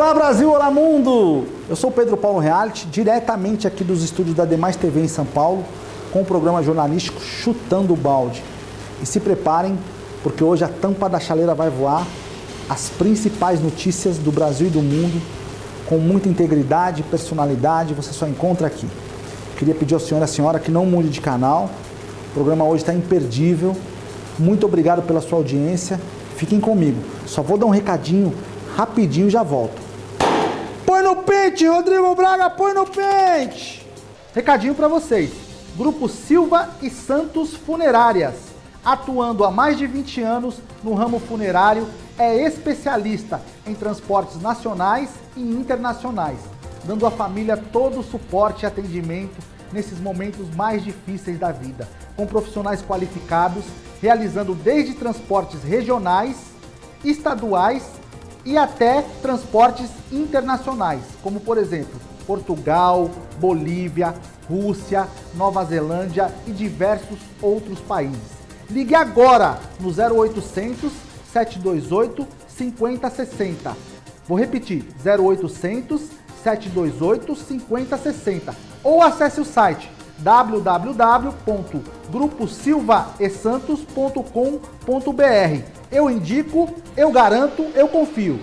Olá Brasil, olá mundo! Eu sou Pedro Paulo Reality, diretamente aqui dos estúdios da Demais TV em São Paulo, com o programa jornalístico Chutando o Balde. E se preparem, porque hoje a tampa da chaleira vai voar, as principais notícias do Brasil e do mundo, com muita integridade e personalidade, você só encontra aqui. Queria pedir ao senhor e à senhora que não mude de canal, o programa hoje está imperdível. Muito obrigado pela sua audiência, fiquem comigo. Só vou dar um recadinho rapidinho e já volto. Põe no pente, Rodrigo Braga, põe no pente! Recadinho para vocês. Grupo Silva e Santos Funerárias, atuando há mais de 20 anos no ramo funerário, é especialista em transportes nacionais e internacionais, dando à família todo o suporte e atendimento nesses momentos mais difíceis da vida, com profissionais qualificados, realizando desde transportes regionais, estaduais e até transportes internacionais, como por exemplo, Portugal, Bolívia, Rússia, Nova Zelândia e diversos outros países. Ligue agora no 0800 728 5060. Vou repetir, 0800 728 5060. Ou acesse o site www.gruposilvaesantos.com.br. Eu indico, eu garanto, eu confio.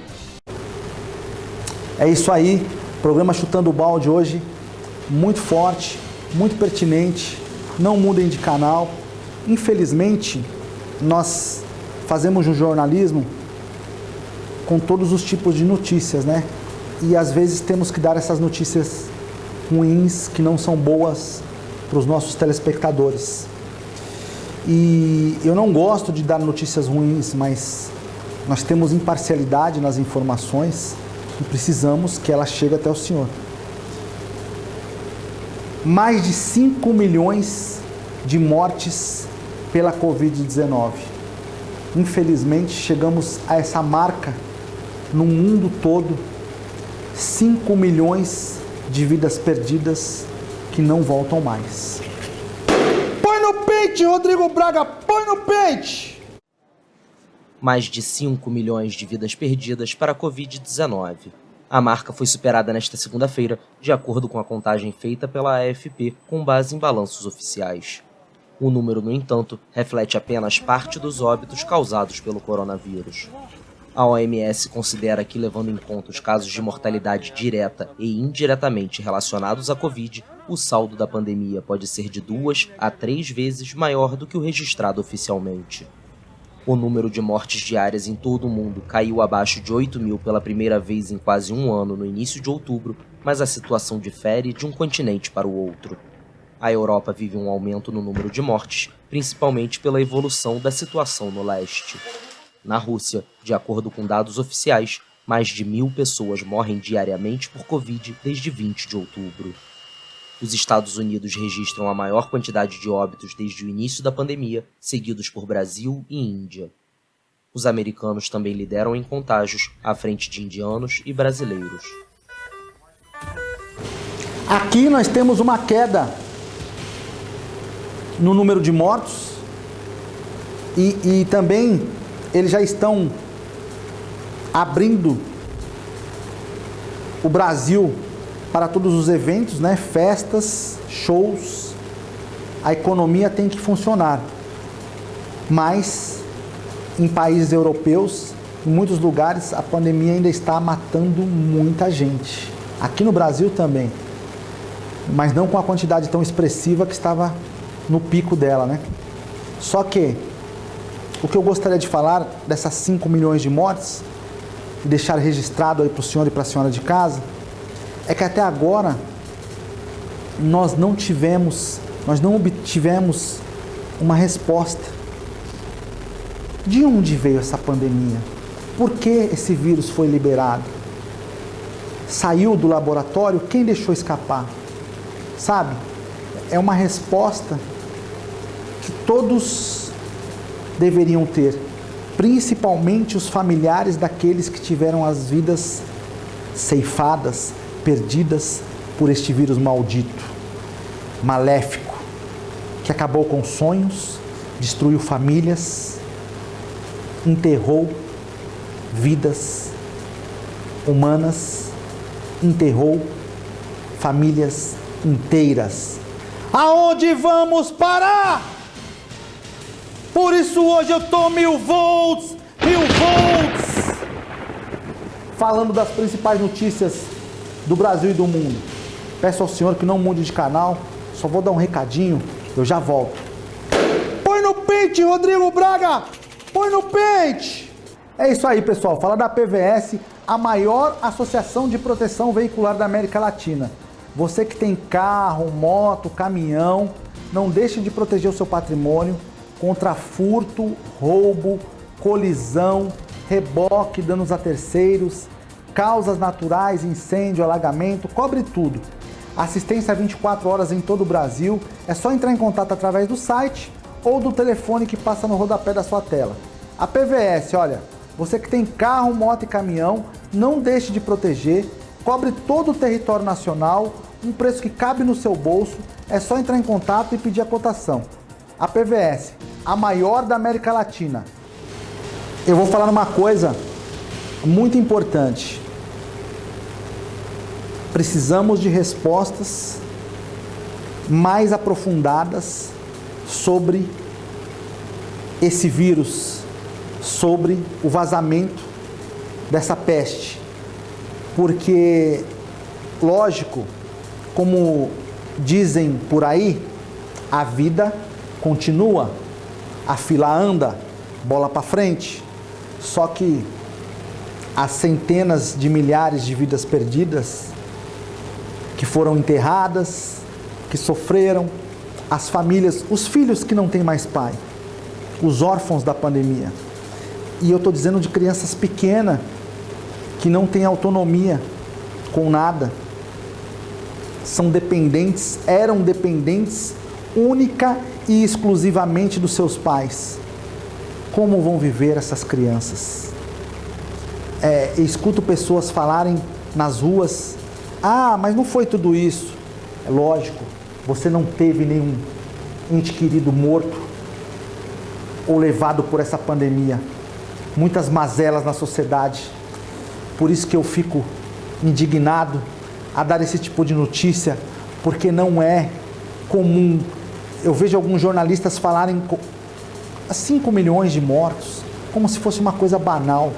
É isso aí, programa Chutando o Balde hoje, muito forte, muito pertinente, não mudem de canal. Infelizmente, nós fazemos um jornalismo com todos os tipos de notícias, né? E às vezes temos que dar essas notícias ruins, que não são boas para os nossos telespectadores. E eu não gosto de dar notícias ruins, mas nós temos imparcialidade nas informações e precisamos que ela chegue até o senhor. Mais de 5 milhões de mortes pela Covid-19. Infelizmente, chegamos a essa marca no mundo todo, 5 milhões de vidas perdidas que não voltam mais. Põe no pente, Rodrigo Braga, põe no pente! Mais de 5 milhões de vidas perdidas para a Covid-19. A marca foi superada nesta segunda-feira, de acordo com a contagem feita pela AFP, com base em balanços oficiais. O número, no entanto, reflete apenas parte dos óbitos causados pelo coronavírus. A OMS considera que, levando em conta os casos de mortalidade direta e indiretamente relacionados à Covid, o saldo da pandemia pode ser de 2 a 3 vezes maior do que o registrado oficialmente. O número de mortes diárias em todo o mundo caiu abaixo de 8 mil pela primeira vez em quase um ano no início de outubro, mas a situação difere de um continente para o outro. A Europa vive um aumento no número de mortes, principalmente pela evolução da situação no leste. Na Rússia, de acordo com dados oficiais, mais de 1.000 pessoas morrem diariamente por Covid desde 20 de outubro. Os Estados Unidos registram a maior quantidade de óbitos desde o início da pandemia, seguidos por Brasil e Índia. Os americanos também lideram em contágios, à frente de indianos e brasileiros. Aqui nós temos uma queda no número de mortos e também eles já estão abrindo o Brasil para todos os eventos, né? Festas, shows, a economia tem que funcionar. Mas em países europeus, em muitos lugares, a pandemia ainda está matando muita gente. Aqui no Brasil também, mas não com a quantidade tão expressiva que estava no pico dela, né? Só que o que eu gostaria de falar dessas 5 milhões de mortes e deixar registrado aí para o senhor e para a senhora de casa é que até agora nós não obtivemos uma resposta. De onde veio essa pandemia? Por que esse vírus foi liberado? Saiu do laboratório? Quem deixou escapar? Sabe? É uma resposta que todos deveriam ter, principalmente os familiares daqueles que tiveram as vidas ceifadas, perdidas por este vírus maldito, maléfico, que acabou com sonhos, destruiu famílias, enterrou vidas humanas, enterrou famílias inteiras. Aonde vamos parar? Por isso hoje eu tô 1000 volts, 1000 volts, falando das principais notícias do Brasil e do mundo. Peço ao senhor que não mude de canal, só vou dar um recadinho, eu já volto. Põe no pente, Rodrigo Braga! Põe no pente! É isso aí, pessoal. Fala da PVS, a maior associação de proteção veicular da América Latina. Você que tem carro, moto, caminhão, não deixe de proteger o seu patrimônio contra furto, roubo, colisão, reboque, danos a terceiros, causas naturais, incêndio, alagamento, cobre tudo. Assistência 24 horas em todo o Brasil. É só entrar em contato através do site ou do telefone que passa no rodapé da sua tela. A PVS, olha, você que tem carro, moto e caminhão, não deixe de proteger, cobre todo o território nacional, um preço que cabe no seu bolso, é só entrar em contato e pedir a cotação. A PVS, a maior da América Latina. Eu vou falar uma coisa muito importante. Precisamos de respostas mais aprofundadas sobre esse vírus, sobre o vazamento dessa peste. Porque, lógico, como dizem por aí, a vida continua, a fila anda, bola para frente. Só que as centenas de milhares de vidas perdidas, que foram enterradas, que sofreram, as famílias, os filhos que não têm mais pai, os órfãos da pandemia. E eu estou dizendo de crianças pequenas que não têm autonomia com nada, são dependentes, eram dependentes única e exclusivamente dos seus pais. Como vão viver essas crianças? Escuto pessoas falarem nas ruas: ah, mas não foi tudo isso. É lógico, você não teve nenhum ente querido morto ou levado por essa pandemia. Muitas mazelas na sociedade. Por isso que eu fico indignado a dar esse tipo de notícia, porque não é comum. Eu vejo alguns jornalistas falarem 5 milhões de mortos, como se fosse uma coisa banal.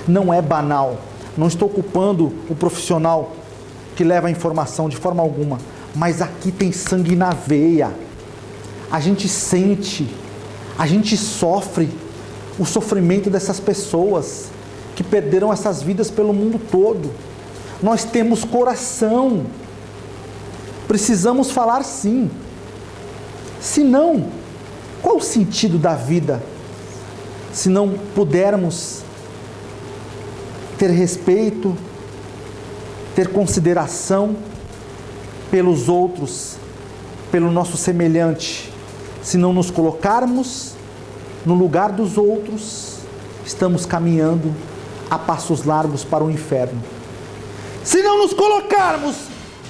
Não é banal. Não estou culpando o profissional que leva a informação de forma alguma, mas aqui tem sangue na veia. A gente sente, a gente sofre o sofrimento dessas pessoas que perderam essas vidas pelo mundo todo. Nós temos coração. Precisamos falar sim. Se não, qual o sentido da vida se não pudermos ter respeito, ter consideração pelos outros, pelo nosso semelhante? Se não nos colocarmos no lugar dos outros, estamos caminhando a passos largos para o inferno. Se não nos colocarmos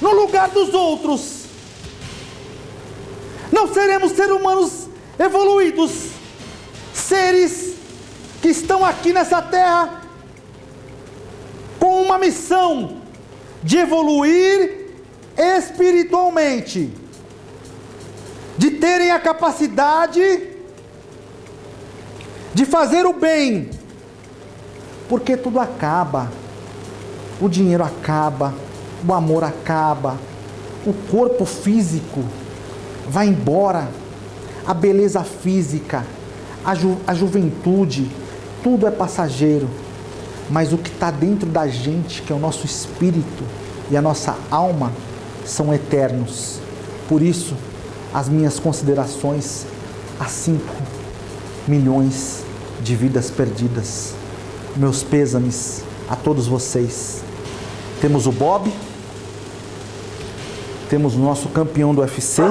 no lugar dos outros, não seremos seres humanos evoluídos, seres que estão aqui nessa terra com uma missão de evoluir espiritualmente, de terem a capacidade de fazer o bem, porque tudo acaba. O dinheiro acaba, o amor acaba, o corpo físico vai embora, a beleza física, a juventude, tudo é passageiro, mas o que está dentro da gente, que é o nosso espírito e a nossa alma, são eternos. Por isso, as minhas considerações a 5 milhões de vidas perdidas. Meus pêsames a todos vocês. Temos o Bob, temos o nosso campeão do UFC,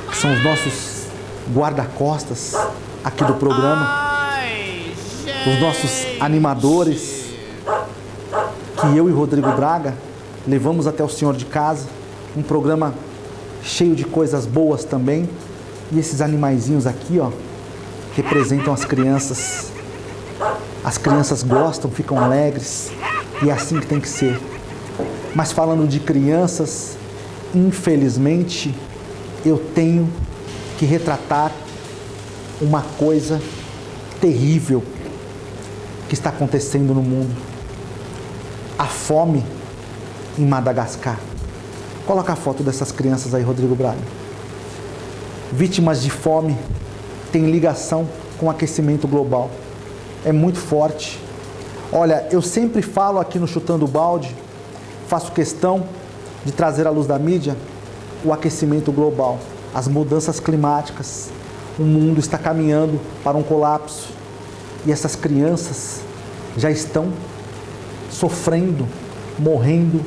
que são os nossos guarda-costas aqui do programa, os nossos animadores, que eu e Rodrigo Braga levamos até o senhor de casa, um programa cheio de coisas boas também. E esses animaizinhos aqui, ó, representam as crianças As crianças gostam, ficam alegres, e é assim que tem que ser. Mas falando de crianças, infelizmente, eu tenho que retratar uma coisa terrível que está acontecendo no mundo. A fome em Madagascar. Coloca a foto dessas crianças aí, Rodrigo Braga. Vítimas de fome têm ligação com o aquecimento global. É muito forte. Olha, eu sempre falo aqui no Chutando o Balde, faço questão de trazer à luz da mídia o aquecimento global, as mudanças climáticas. O mundo está caminhando para um colapso e essas crianças já estão sofrendo, morrendo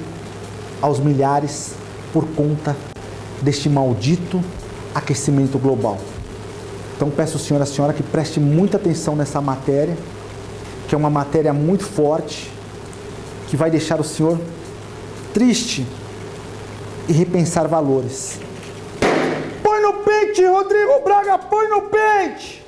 aos milhares por conta deste maldito aquecimento global. Então peço ao senhor, a senhora que preste muita atenção nessa matéria, que é uma matéria muito forte, que vai deixar o senhor triste e repensar valores. Põe no pente, Rodrigo Braga, põe no pente!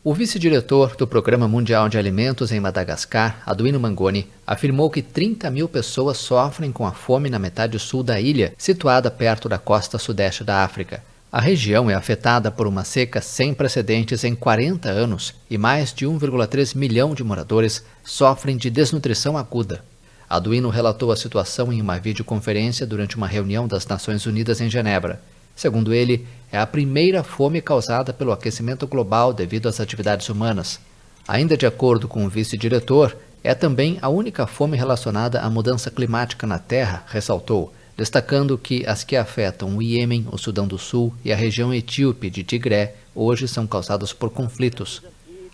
O vice-diretor do Programa Mundial de Alimentos em Madagascar, Aduino Mangoni, afirmou que 30 mil pessoas sofrem com a fome na metade sul da ilha, situada perto da costa sudeste da África. A região é afetada por uma seca sem precedentes em 40 anos e mais de 1,3 milhão de moradores sofrem de desnutrição aguda. Aduino relatou a situação em uma videoconferência durante uma reunião das Nações Unidas em Genebra. Segundo ele, é a primeira fome causada pelo aquecimento global devido às atividades humanas. Ainda de acordo com o vice-diretor, é também a única fome relacionada à mudança climática na Terra, ressaltou, destacando que as que afetam o Iêmen, o Sudão do Sul e a região etíope de Tigré hoje são causadas por conflitos.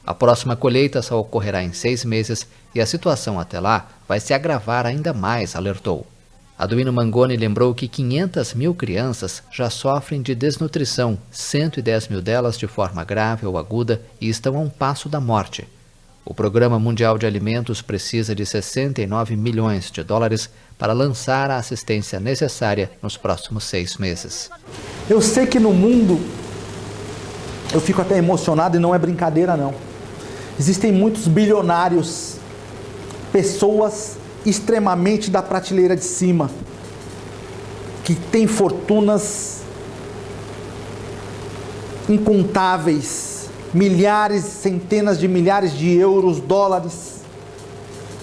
A próxima colheita só ocorrerá em 6 meses e a situação até lá vai se agravar ainda mais, alertou. Aduino Mangoni lembrou que 500 mil crianças já sofrem de desnutrição, 110 mil delas de forma grave ou aguda e estão a um passo da morte. O Programa Mundial de Alimentos precisa de 69 milhões de dólares para lançar a assistência necessária nos próximos 6 meses. Eu sei que no mundo, eu fico até emocionado e não é brincadeira não. Existem muitos bilionários, pessoas extremamente da prateleira de cima, que têm fortunas incontáveis, milhares, centenas de milhares de euros, dólares,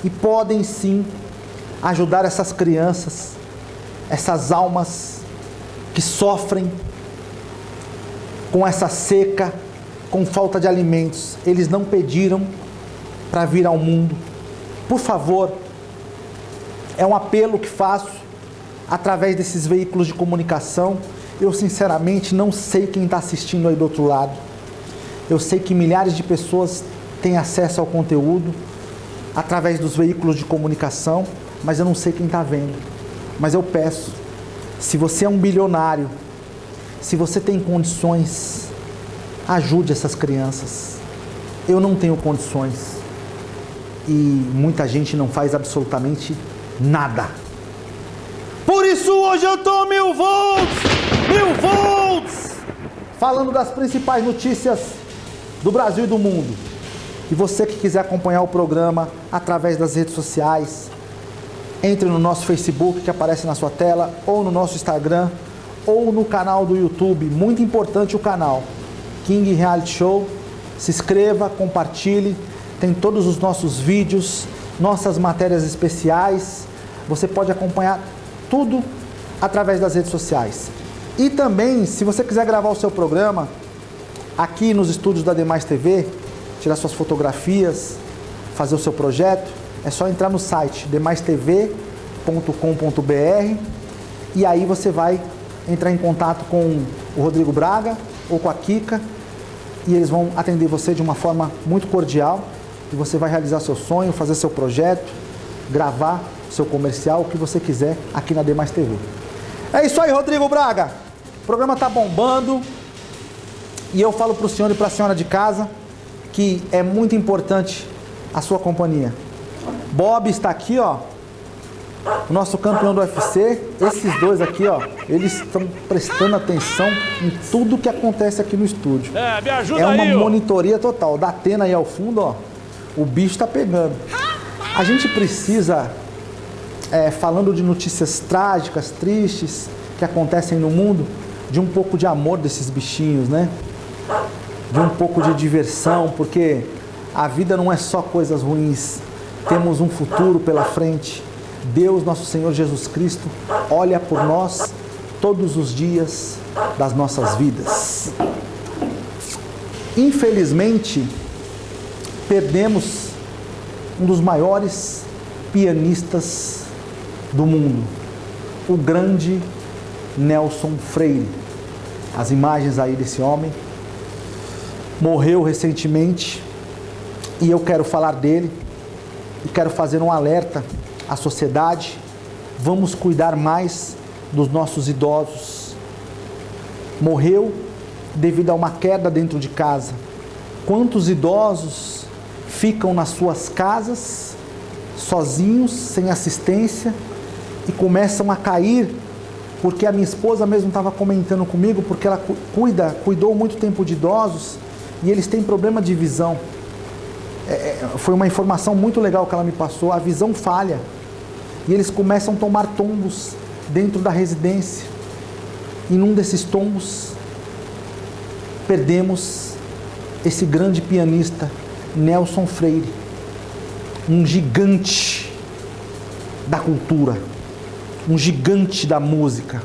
e podem sim ajudar essas crianças, essas almas que sofrem com essa seca, com falta de alimentos. Eles não pediram para vir ao mundo. Por favor, é um apelo que faço através desses veículos de comunicação. Eu sinceramente não sei quem está assistindo aí do outro lado. Eu sei que milhares de pessoas têm acesso ao conteúdo através dos veículos de comunicação, mas eu não sei quem está vendo. Mas eu peço, se você é um bilionário, se você tem condições, ajude essas crianças. Eu não tenho condições e muita gente não faz absolutamente nada. Por isso hoje eu tô 1000 volts, falando das principais notícias do Brasil e do mundo. E você que quiser acompanhar o programa através das redes sociais, entre no nosso Facebook que aparece na sua tela, ou no nosso Instagram, ou no canal do YouTube. Muito importante o canal King Reality Show. Se inscreva, compartilhe, tem todos os nossos vídeos, nossas matérias especiais. Você pode acompanhar tudo através das redes sociais. E também, se você quiser gravar o seu programa aqui nos estúdios da Demais TV, tirar suas fotografias, fazer o seu projeto, é só entrar no site demaistv.com.br e aí você vai entrar em contato com o Rodrigo Braga ou com a Kika e eles vão atender você de uma forma muito cordial e você vai realizar seu sonho, fazer seu projeto, gravar seu comercial, o que você quiser aqui na Demais TV. É isso aí, Rodrigo Braga. O programa tá bombando e eu falo para o senhor e para a senhora de casa que é muito importante a sua companhia. Bob está aqui, ó, o nosso campeão do UFC. Esses dois aqui, ó, eles estão prestando atenção em tudo que acontece aqui no estúdio. Me ajuda é uma aí, monitoria total. Da Atena aí ao fundo, ó, O bicho está pegando. A gente precisa, falando de notícias trágicas, tristes, que acontecem no mundo, de um pouco de amor desses bichinhos, né? De um pouco de diversão, porque a vida não é só coisas ruins. Temos um futuro pela frente. Deus, nosso Senhor Jesus Cristo, olha por nós todos os dias das nossas vidas. Infelizmente, perdemos um dos maiores pianistas do mundo, o grande Nelson Freire. As imagens aí desse homem. Morreu recentemente e eu quero falar dele e quero fazer um alerta à sociedade. Vamos cuidar mais dos nossos idosos. Morreu devido a uma queda dentro de casa. Quantos idosos ficam nas suas casas, sozinhos, sem assistência, e começam a cair, porque a minha esposa mesmo estava comentando comigo, porque ela cuidou muito tempo de idosos, e eles têm problema de visão. Foi uma informação muito legal que ela me passou, a visão falha, e eles começam a tomar tombos dentro da residência, e num desses tombos, perdemos esse grande pianista, Nelson Freire, um gigante da cultura, um gigante da música.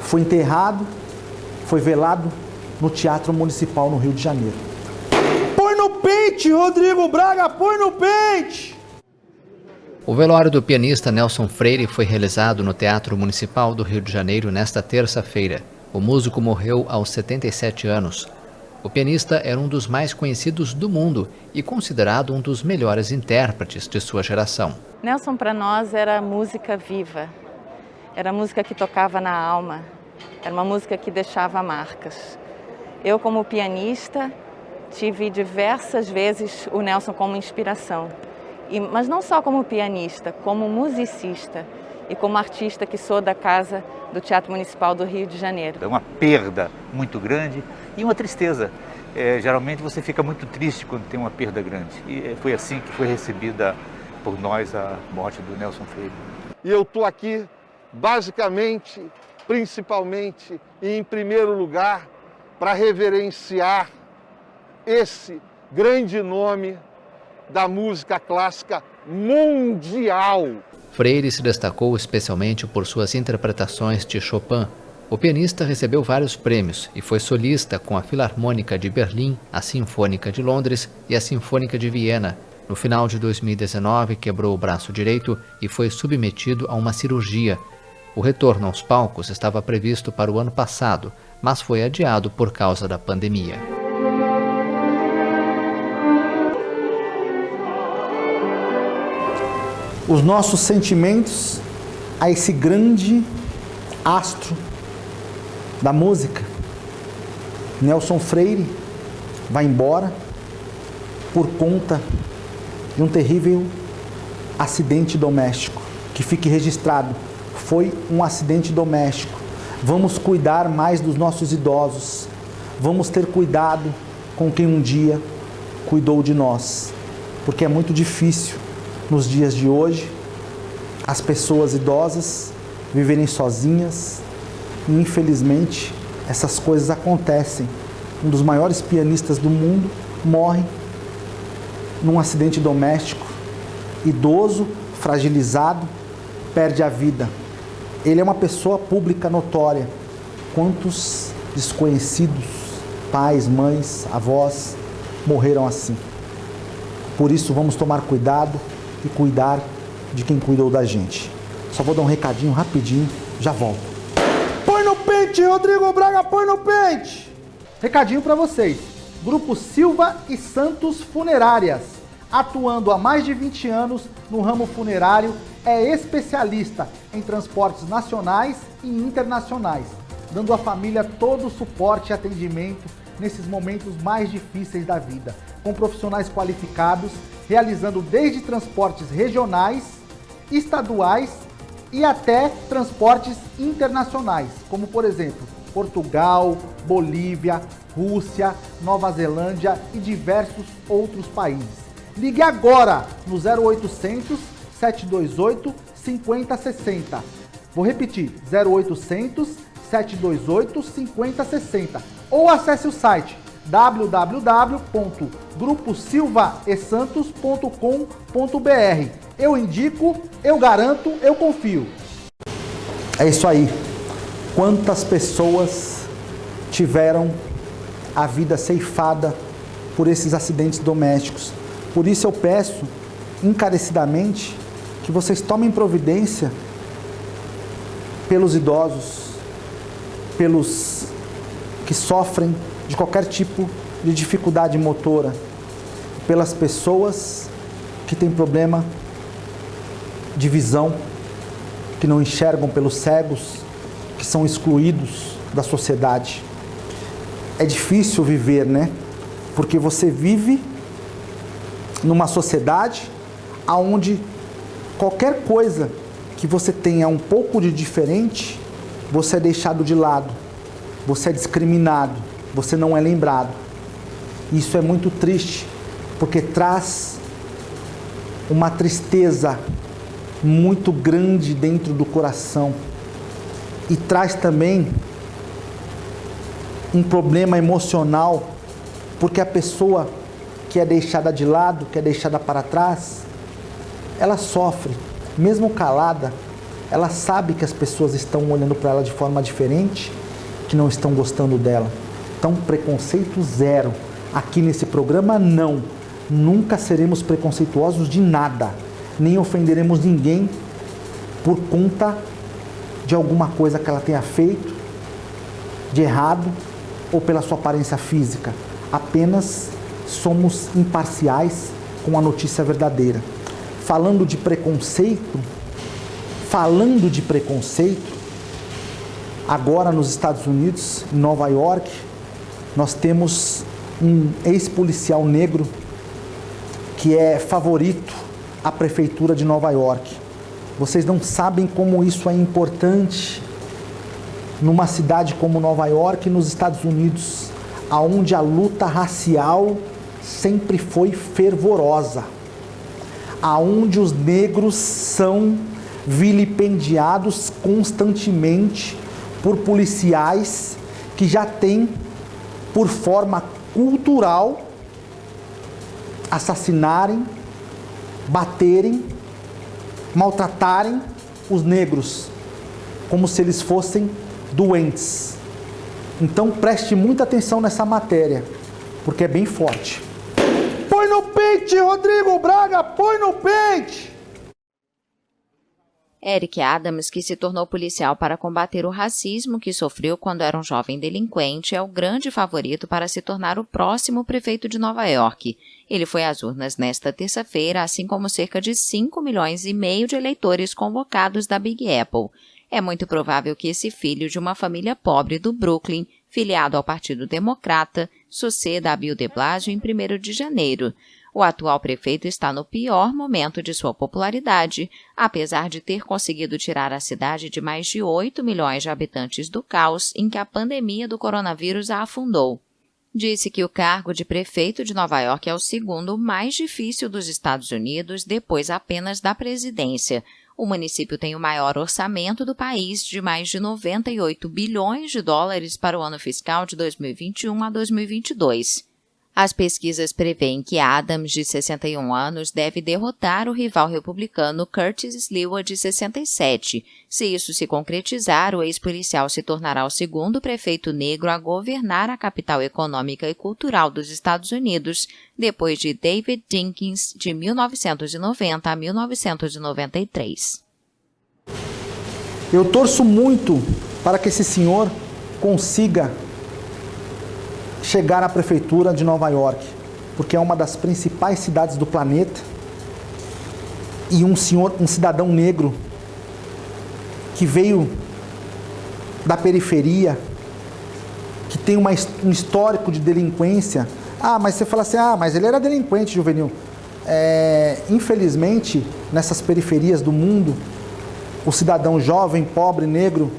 Foi enterrado, foi velado no Teatro Municipal no Rio de Janeiro. Põe no pente, Rodrigo Braga, põe no pente! O velório do pianista Nelson Freire foi realizado no Teatro Municipal do Rio de Janeiro nesta terça-feira. O músico morreu aos 77 anos. O pianista era um dos mais conhecidos do mundo e considerado um dos melhores intérpretes de sua geração. Nelson, para nós, era música viva. Era música que tocava na alma. Era uma música que deixava marcas. Eu, como pianista, tive diversas vezes o Nelson como inspiração. Mas não só como pianista, como musicista e como artista que sou da Casa do Teatro Municipal do Rio de Janeiro. É uma perda muito grande e uma tristeza. Geralmente você fica muito triste quando tem uma perda grande. E foi assim que foi recebida por nós a morte do Nelson Freire. E eu estou aqui, basicamente, principalmente e em primeiro lugar, para reverenciar esse grande nome da música clássica mundial. Freire se destacou especialmente por suas interpretações de Chopin. O pianista recebeu vários prêmios e foi solista com a Filarmônica de Berlim, a Sinfônica de Londres e a Sinfônica de Viena. No final de 2019, quebrou o braço direito e foi submetido a uma cirurgia. O retorno aos palcos estava previsto para o ano passado, mas foi adiado por causa da pandemia. Os nossos sentimentos a esse grande astro da música. Nelson Freire vai embora por conta de um terrível acidente doméstico. Que fique registrado, foi um acidente doméstico. Vamos cuidar mais dos nossos idosos. Vamos ter cuidado com quem um dia cuidou de nós. Porque é muito difícil, nos dias de hoje, as pessoas idosas viverem sozinhas e, infelizmente, essas coisas acontecem. Um dos maiores pianistas do mundo morre num acidente doméstico, idoso, fragilizado, perde a vida. Ele é uma pessoa pública notória. Quantos desconhecidos, pais, mães, avós, morreram assim? Por isso, vamos tomar cuidado e cuidar de quem cuidou da gente. Só vou dar um recadinho rapidinho, já volto. Põe no pente, Rodrigo Braga, põe no pente! Recadinho para vocês. Grupo Silva e Santos Funerárias, atuando há mais de 20 anos no ramo funerário, é especialista em transportes nacionais e internacionais, dando à família todo o suporte e atendimento nesses momentos mais difíceis da vida, com profissionais qualificados, realizando desde transportes regionais, estaduais e até transportes internacionais, como por exemplo, Portugal, Bolívia, Rússia, Nova Zelândia e diversos outros países. Ligue agora no 0800 728 5060. Vou repetir, 0800 728 5060. Ou acesse o site www.gruposilvaesantos.com.br. Eu indico, eu garanto, eu confio. É isso aí. Quantas pessoas tiveram a vida ceifada por esses acidentes domésticos? Por isso eu peço encarecidamente que vocês tomem providência pelos idosos, pelos que sofrem de qualquer tipo de dificuldade motora, pelas pessoas que têm problema de visão, que não enxergam, pelos cegos, que são excluídos da sociedade. É difícil viver, né? Porque você vive numa sociedade onde qualquer coisa que você tenha um pouco de diferente, você é deixado de lado, você é discriminado, você não é lembrado. Isso é muito triste, porque traz uma tristeza muito grande dentro do coração e traz também um problema emocional, porque a pessoa que é deixada de lado, que é deixada para trás, ela sofre, mesmo calada, ela sabe que as pessoas estão olhando para ela de forma diferente, que não estão gostando dela. Então, preconceito zero. Aqui nesse programa, não. Nunca seremos preconceituosos de nada, nem ofenderemos ninguém por conta de alguma coisa que ela tenha feito de errado ou pela sua aparência física. Apenas somos imparciais com a notícia verdadeira. Falando de preconceito, agora nos Estados Unidos, em Nova York, nós temos um ex-policial negro que é favorito à prefeitura de Nova York. Vocês não sabem como isso é importante numa cidade como Nova York, nos Estados Unidos, onde a luta racial sempre foi fervorosa, aonde os negros são vilipendiados constantemente por policiais que já têm, por forma cultural, assassinarem, baterem, maltratarem os negros, como se eles fossem doentes. Então preste muita atenção nessa matéria, porque é bem forte. Põe no pente, Rodrigo Braga, põe no pente! Eric Adams, que se tornou policial para combater o racismo que sofreu quando era um jovem delinquente, é o grande favorito para se tornar o próximo prefeito de Nova York. Ele foi às urnas nesta terça-feira, assim como cerca de 5,5 milhões de eleitores convocados da Big Apple. É muito provável que esse filho de uma família pobre do Brooklyn, filiado ao Partido Democrata, suceda a Bill de Blasio em 1º de janeiro. O atual prefeito está no pior momento de sua popularidade, apesar de ter conseguido tirar a cidade de mais de 8 milhões de habitantes do caos em que a pandemia do coronavírus a afundou. Disse que o cargo de prefeito de Nova York é o segundo mais difícil dos Estados Unidos, depois apenas da presidência. O município tem o maior orçamento do país, de mais de 98 bilhões de dólares para o ano fiscal de 2021 a 2022. As pesquisas prevêem que Adams, de 61 anos, deve derrotar o rival republicano Curtis Sliwa, de 67. Se isso se concretizar, o ex-policial se tornará o segundo prefeito negro a governar a capital econômica e cultural dos Estados Unidos, depois de David Dinkins, de 1990 a 1993. Eu torço muito para que esse senhor consiga chegar à prefeitura de Nova York, porque é uma das principais cidades do planeta, e um cidadão negro que veio da periferia, que tem um histórico de delinquência. Mas você fala assim, mas ele era delinquente juvenil. Infelizmente, nessas periferias do mundo, o cidadão jovem, pobre, negro,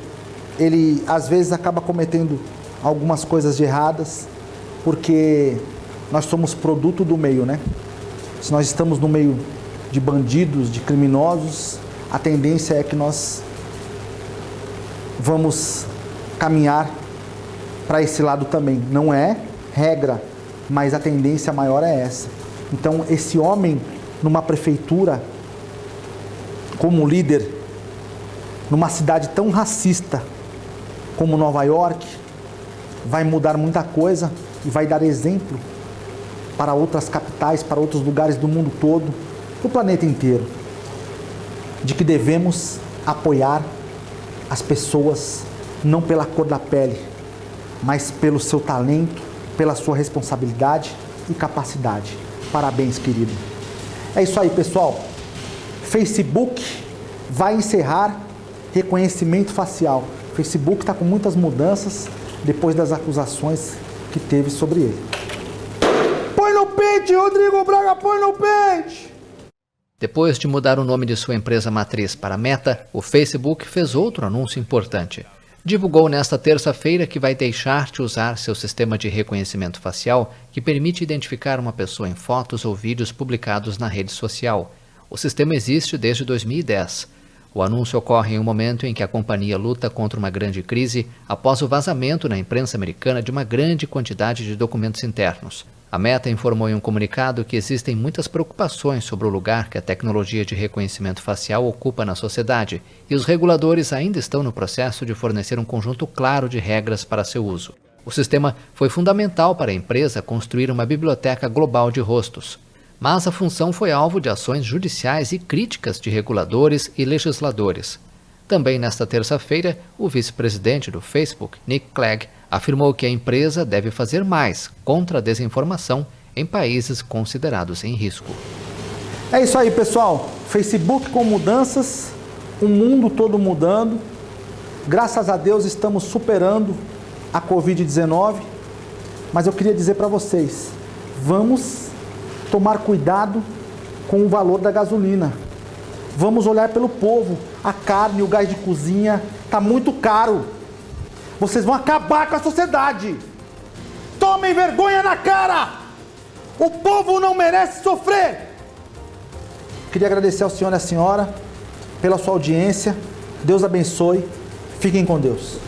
ele às vezes acaba cometendo algumas coisas de erradas, porque nós somos produto do meio, né? se nós estamos no meio de bandidos, de criminosos, a tendência é que nós vamos caminhar para esse lado também. Não é regra, mas a tendência maior é essa. Então, esse homem, numa prefeitura, como líder, numa cidade tão racista como Nova York, vai mudar muita coisa e vai dar exemplo para outras capitais, para outros lugares do mundo todo, do planeta inteiro, de que devemos apoiar as pessoas não pela cor da pele, mas pelo seu talento, pela sua responsabilidade e capacidade. Parabéns, querido. É isso aí, pessoal. Facebook vai encerrar reconhecimento facial. O Facebook está com muitas mudanças depois das acusações que teve sobre ele. Põe no pente, Rodrigo Braga, põe no pente! Depois de mudar o nome de sua empresa matriz para Meta, o Facebook fez outro anúncio importante. Divulgou nesta terça-feira que vai deixar de usar seu sistema de reconhecimento facial que permite identificar uma pessoa em fotos ou vídeos publicados na rede social. O sistema existe desde 2010. O anúncio ocorre em um momento em que a companhia luta contra uma grande crise após o vazamento na imprensa americana de uma grande quantidade de documentos internos. A Meta informou em um comunicado que existem muitas preocupações sobre o lugar que a tecnologia de reconhecimento facial ocupa na sociedade e os reguladores ainda estão no processo de fornecer um conjunto claro de regras para seu uso. O sistema foi fundamental para a empresa construir uma biblioteca global de rostos, mas a função foi alvo de ações judiciais e críticas de reguladores e legisladores. Também nesta terça-feira, o vice-presidente do Facebook, Nick Clegg, afirmou que a empresa deve fazer mais contra a desinformação em países considerados em risco. É isso aí, pessoal. Facebook com mudanças, o mundo todo mudando. Graças a Deus estamos superando a Covid-19. Mas eu queria dizer para vocês, vamos tomar cuidado com o valor da gasolina. Vamos olhar pelo povo. A carne, o gás de cozinha, está muito caro. Vocês vão acabar com a sociedade. Tomem vergonha na cara. O povo não merece sofrer. Queria agradecer ao senhor e à senhora pela sua audiência. Deus abençoe. Fiquem com Deus.